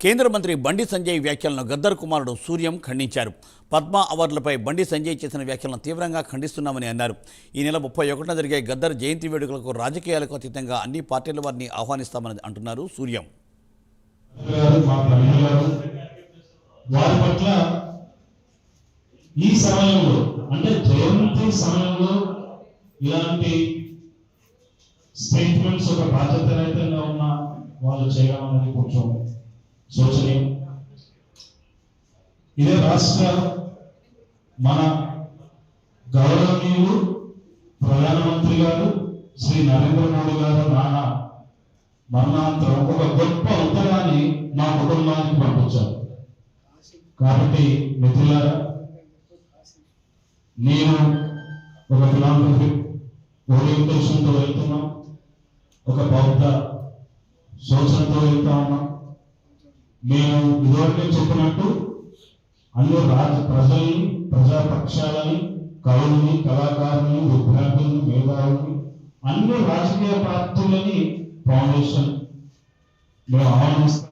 కేంద్ర మంత్రి బండి సంజయ్ వ్యాఖ్యలను గద్దర్ కుమారుడు సూర్యం ఖండించారు. పద్మ అవార్డులపై బండి సంజయ్ చేసిన వ్యాఖ్యలను తీవ్రంగా ఖండిస్తున్నామని అన్నారు. ఈ నెల 31న జరిగే గద్దర్ జయంతి వేడుకలకు రాజకీయాలకు అతీతంగా అన్ని పార్టీల వారిని ఆహ్వానిస్తామని అంటున్నారు సూర్యం. వారి పట్ల ఈ సమయంలో అంటే జయంతి సమయంలో ఇలాంటి స్టేట్మెంట్స్ ఒక బాధ్యతారహితంగా ఉన్న వాళ్ళు చేయడం అనేది కొంచెం శోచనీయం. ఇదే రాష్ట్ర మన గౌరవనీయులు ప్రధానమంత్రి గారు శ్రీ నరేంద్ర మోడీ గారు నాన్న మరణాంతరం ఒక గొప్ప ఉత్తరాన్ని మా కుటుంబానికి పంపించారు. కాబట్టి మిత్రులారా, నేను ఒక ఫిలాంథ్రఫిక్ ఓరియంటేషన్తో వెళ్తున్నాం, ఒక బౌద్ధ శోచనతో వెళ్తా ఉన్నాం. మేము ఇదివరకే చెప్పినట్టు అన్ని ప్రజల్ని, ప్రజాపక్షాలని, కవుల్ని, కళాకారుల్ని, విద్యార్థుల్ని, మేధావుల్ని, అన్ని రాజకీయ పార్టీలని ఫౌండేషన్ మేము ఆహ్వానిస్తాం.